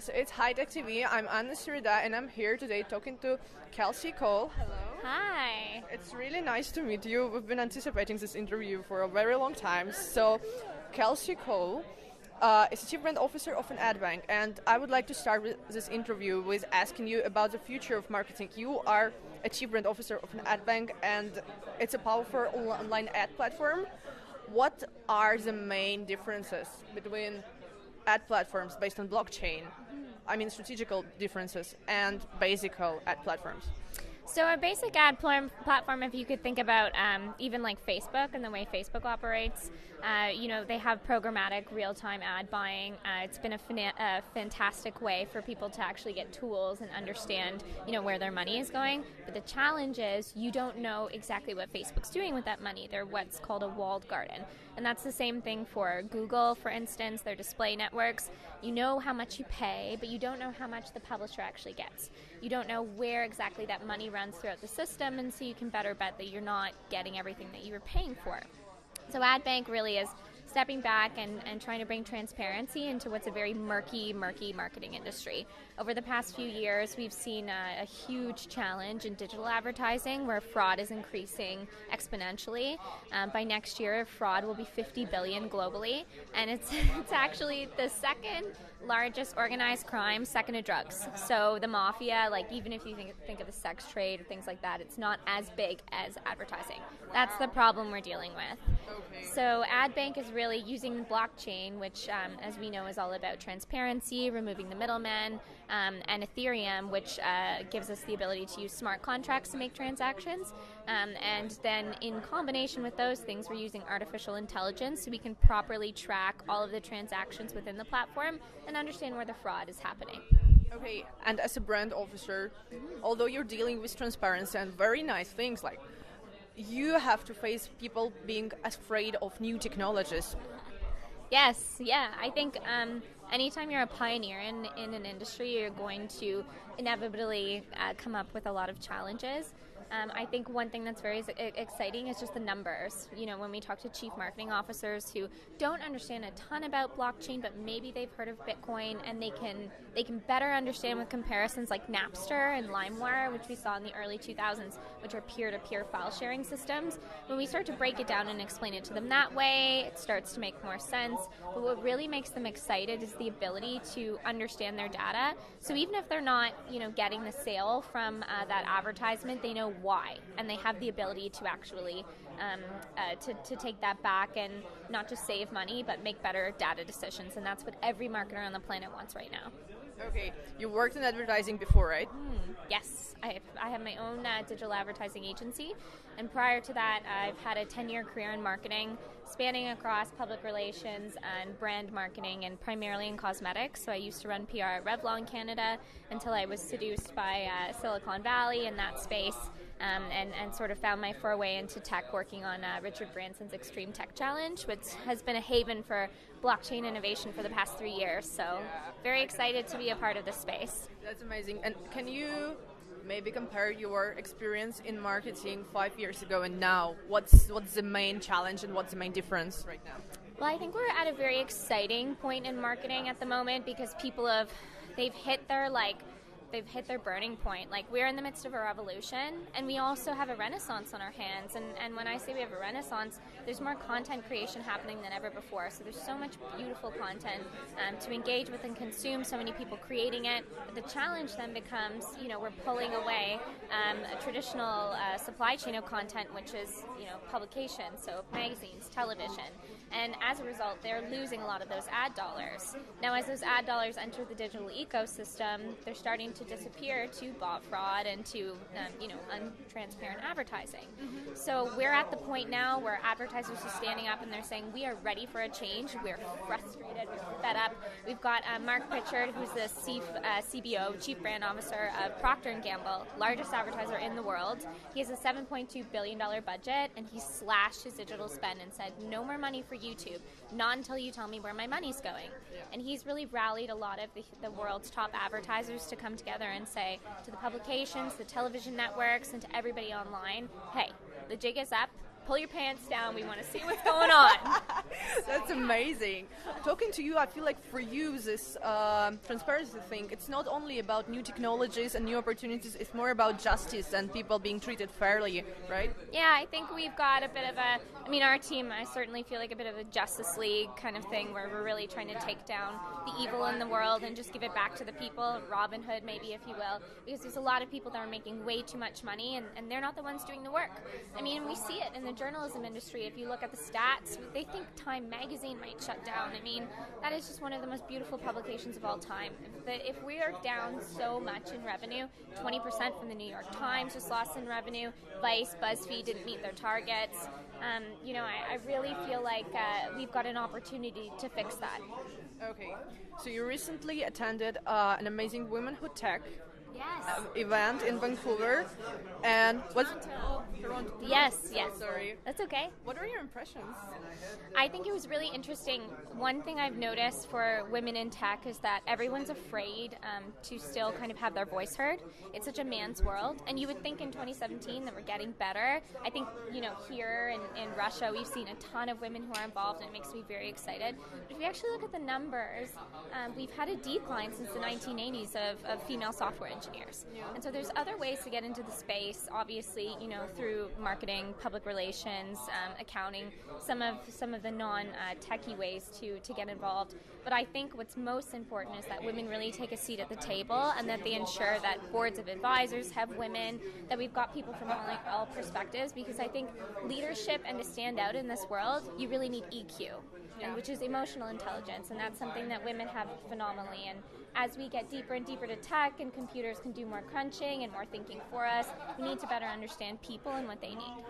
so it's High Tech TV. I'm Anna Surida, and I'm here today talking to Kelsey Cole. Hello. Hi. It's really nice to meet you. We've been anticipating this interview for a very long time. So, Kelsey Cole is the Chief Brand Officer of an AdBank, and I would like to start with this interview with asking you about the future of marketing. You are a Chief Brand Officer of an AdBank, and it's a powerful online ad platform. What are the main differences between ad platforms based on blockchain, I mean strategical differences, and basic ad platforms? So a basic ad platform, if you could think about even like Facebook and the way Facebook operates, they have programmatic real-time ad buying. It's been a fantastic way for people to actually get tools and understand, where their money is going. But the challenge is you don't know exactly what Facebook's doing with that money. They're what's called a walled garden. And that's the same thing for Google, for instance, their display networks. You know how much you pay, but you don't know how much the publisher actually gets. You don't know where exactly that money runs throughout the system, and so you can better bet that you're not getting everything that you were paying for. So AdBank really is stepping back and trying to bring transparency into what's a very murky marketing industry. Over the past few years, we've seen a huge challenge in digital advertising where fraud is increasing exponentially. By next year, fraud will be $50 billion globally, and it's actually the second largest organized crime, second to drugs. So the mafia, even if you think of the sex trade or things like that, it's not as big as advertising. That's the problem we're dealing with. Okay. So AdBank is really using blockchain, which, as we know, is all about transparency, removing the middleman, and Ethereum, which gives us the ability to use smart contracts to make transactions. And then in combination with those things, we're using artificial intelligence so we can properly track all of the transactions within the platform and understand where the fraud is happening. Okay, and as a brand officer, although you're dealing with transparency and very nice things, you have to face people being afraid of new technologies. Yes, yeah. I think anytime you're a pioneer in an industry, you're going to inevitably come up with a lot of challenges. I think one thing that's very exciting is just the numbers. When we talk to chief marketing officers who don't understand a ton about blockchain, but maybe they've heard of Bitcoin, and they can better understand with comparisons like Napster and LimeWire, which we saw in the early 2000s, which are peer-to-peer file sharing systems. When we start to break it down and explain it to them that way, it starts to make more sense. But what really makes them excited is the ability to understand their data. So even if they're not, getting the sale from that advertisement, they know why, and they have the ability to actually to take that back and not just save money, but make better data decisions, and that's what every marketer on the planet wants right now. Okay, you worked in advertising before, right? Yes, I have my own digital advertising agency, and prior to that, I've had a 10-year career in marketing, spanning across public relations and brand marketing, and primarily in cosmetics. So I used to run PR at Revlon Canada until I was seduced by Silicon Valley in that space, and sort of found my foray into tech, working on Richard Branson's Extreme Tech Challenge, which has been a haven for blockchain innovation for the past 3 years. So very excited to be a part of this space. That's amazing. And can you maybe compare your experience in marketing 5 years ago and now? What's the main challenge and what's the main difference right now? Well, I think we're at a very exciting point in marketing at the moment because people they've hit their burning point. We're in the midst of a revolution, and we also have a renaissance on our hands. And when I say we have a renaissance, there's more content creation happening than ever before. So there's so much beautiful content to engage with and consume, so many people creating it. But the challenge then becomes, we're pulling away a traditional supply chain of content, which is, publications, so magazines, television. And as a result, they're losing a lot of those ad dollars. Now, as those ad dollars enter the digital ecosystem, they're starting to disappear to bot fraud and to, untransparent advertising. So we're at the point now where advertisers are standing up and they're saying, we are ready for a change. We're frustrated. We're fed up. We've got Mark Pritchard, who's the CBO, Chief Brand Officer of Procter & Gamble, largest advertiser in the world. He has a $7.2 billion budget, and he slashed his digital spend and said, no more money for YouTube, not until you tell me where my money's going. Yeah. And he's really rallied a lot of the world's top advertisers to come together and say to the publications, the television networks, and to everybody online, hey, the jig is up. Pull your pants down. We want to see what's going on. That's That's amazing. Talking to you, I feel like for you, this transparency thing, it's not only about new technologies and new opportunities, it's more about justice and people being treated fairly, right? Yeah, I think we've got a bit of our team, I certainly feel like a bit of a Justice League kind of thing where we're really trying to take down the evil in the world and just give it back to the people, Robin Hood maybe, if you will, because there's a lot of people that are making way too much money and they're not the ones doing the work. I mean, we see it in the journalism industry. If you look at the stats, they think Time Magazine might shut down. I mean, that is just one of the most beautiful publications of all time. If we are down so much in revenue, 20% from the New York Times just lost in revenue, Vice, BuzzFeed didn't meet their targets. I really feel like we've got an opportunity to fix that. Okay, so you recently attended an amazing Womenhood Tech Yes. event in Vancouver, and Toronto. Yes. Sorry. That's okay. What are your impressions? I think it was really interesting. One thing I've noticed for women in tech is that everyone's afraid to still kind of have their voice heard. It's such a man's world, and you would think in 2017 that we're getting better. I think, here in Russia, we've seen a ton of women who are involved, and it makes me very excited. But if you actually look at the numbers, we've had a decline since the 1980s of female software engineers. Yeah. And so there's other ways to get into the space, obviously, through marketing, public relations, accounting, some of the non-techie ways to get involved. But I think what's most important is that women really take a seat at the table and that they ensure that boards of advisors have women, that we've got people from all perspectives, because I think leadership and to stand out in this world, you really need EQ, which is emotional intelligence, and that's something that women have phenomenally. And as we get deeper and deeper to tech and computers can do more crunching and more thinking for us, we need to better understand people and what they need.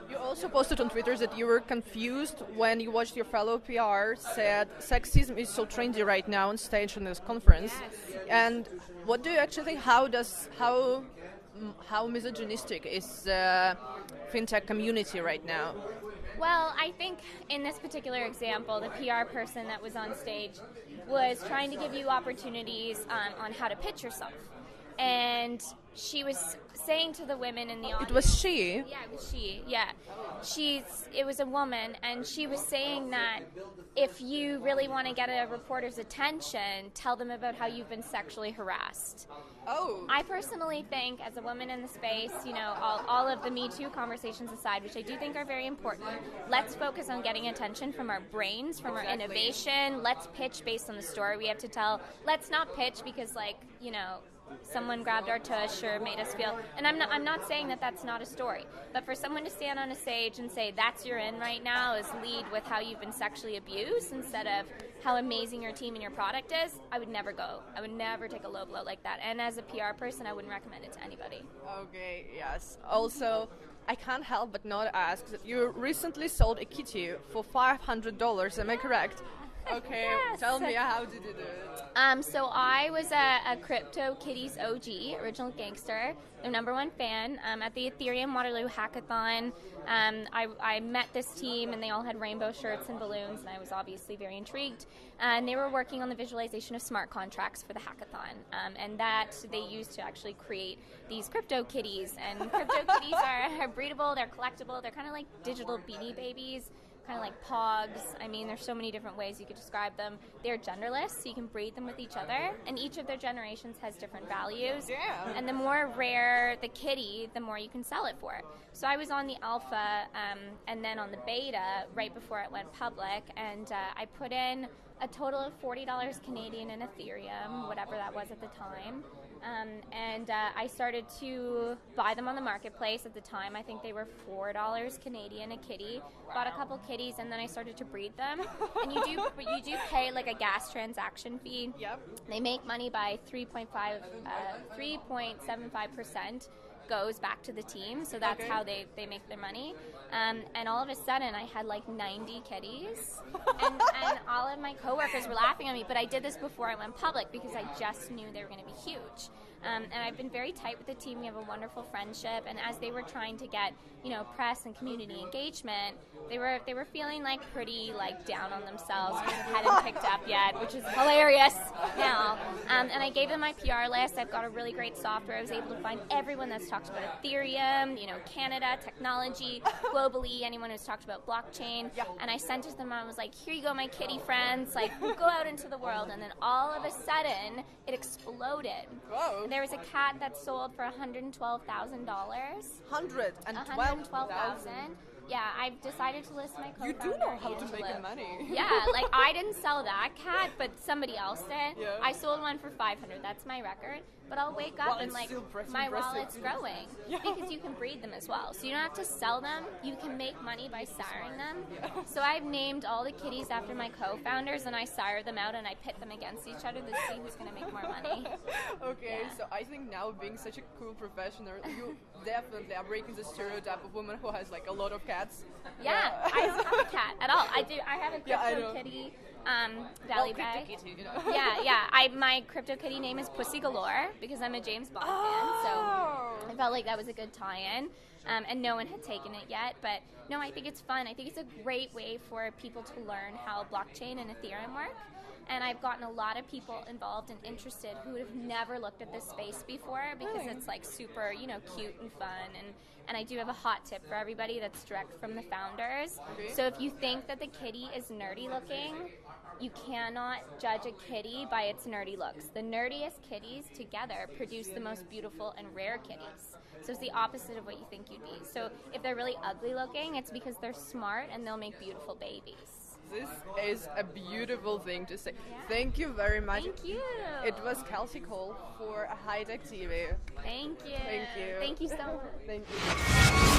You also posted on Twitter that you were confused when you watched your fellow PR said sexism is so trendy right now on stage in this conference. Yes. And what do you actually think? How misogynistic is the fintech community right now? Well, I think in this particular example, the PR person that was on stage was trying to give you opportunities on how to pitch yourself. And she was saying to the women in the audience... It was she? Yeah, it was she, yeah. It was a woman, and she was saying that if you really want to get a reporter's attention, tell them about how you've been sexually harassed. Oh. I personally think, as a woman in the space, all of the Me Too conversations aside, which I do think are very important, let's focus on getting attention from our brains, from our innovation. Let's pitch based on the story we have to tell. Let's not pitch because, someone grabbed our tush or made us feel, and I'm not saying that that's not a story, but for someone to stand on a stage and say that's your in right now is lead with how you've been sexually abused instead of how amazing your team and your product is, I would never go. I would never take a low blow like that, and as a PR person I wouldn't recommend it to anybody. Okay, yes. Also, I can't help but not ask that you recently sold a kitty for $500, am I correct? Okay, Yes. Tell me, how did you do it? So I was a CryptoKitties OG, original gangster, their #1 fan. At the Ethereum Waterloo Hackathon, I met this team, and they all had rainbow shirts and balloons, and I was obviously very intrigued. And they were working on the visualization of smart contracts for the hackathon, and that they used to actually create these CryptoKitties. And CryptoKitties are breedable, they're collectible, they're kind of like digital Beanie Babies, kind of like pogs. I mean, there's so many different ways you could describe them. They're genderless, so you can breed them with each other, and each of their generations has different values. Yeah. And the more rare the kitty, the more you can sell it for. So I was on the alpha and then on the beta right before it went public, and I put in a total of $40 Canadian in Ethereum, whatever that was at the time. And I started to buy them on the marketplace. At the time, I think they were $4 Canadian a kitty. Bought a couple kitties, and then I started to breed them. And you do pay like a gas transaction fee. Yep. They make money by 3.75% goes back to the team, so that's how they make their money. And all of a sudden, I had like 90 kitties, and all of my coworkers were laughing at me, but I did this before I went public because I just knew they were going to be huge. And I've been very tight with the team. We have a wonderful friendship, and as they were trying to get, press and community engagement, they were feeling like pretty down on themselves because it hadn't picked up yet, which is hilarious now. And I gave them my PR list. I've got a really great software. I was able to find everyone that's talked about Ethereum, Canada, technology, globally, anyone who's talked about blockchain. Yeah. And I sent it to them and I was like, here you go, my kitty friends, like, go out into the world. And then all of a sudden, it exploded. Whoa. There was a cat that sold for $112,000. $112,000. Yeah, I've decided to list my co-founder. You do know how to Angela. make money. Yeah, like I didn't sell that cat, but somebody else did. Yeah. I sold one for $500. That's my record. But I'll wake up and like my wallet's growing because you can breed them as well. So you don't have to sell them. You can make money by siring them. Yeah. So I've named all the kitties after my co-founders, and I sire them out and I pit them against each other to see who's going to make more money. Okay, Yeah. so I think now being such a cool professional, you definitely are breaking the stereotype of woman who has like a lot of cats. Yeah, I don't have a cat at all. I have a Yeah, I crypto know. kitty. Well, Valley Crypto Bay. Kitty, Yeah. My crypto kitty name is Pussy Galore because I'm a James Bond fan. So I felt like that was a good tie-in. And no one had taken it yet. But no, I think it's fun. I think it's a great way for people to learn how blockchain and Ethereum work. And I've gotten a lot of people involved and interested who would have never looked at this space before because it's like super, cute and fun. And I do have a hot tip for everybody that's direct from the founders. Okay. So if you think that the kitty is nerdy looking, you cannot judge a kitty by its nerdy looks. The nerdiest kitties together produce the most beautiful and rare kitties. So it's the opposite of what you think you'd be. So if they're really ugly looking, it's because they're smart and they'll make beautiful babies. This is a beautiful thing to say. Yeah. Thank you very much. Thank you. It was Kelsey Cole for High Tech TV. Thank you. Thank you. Thank you so much. Thank you.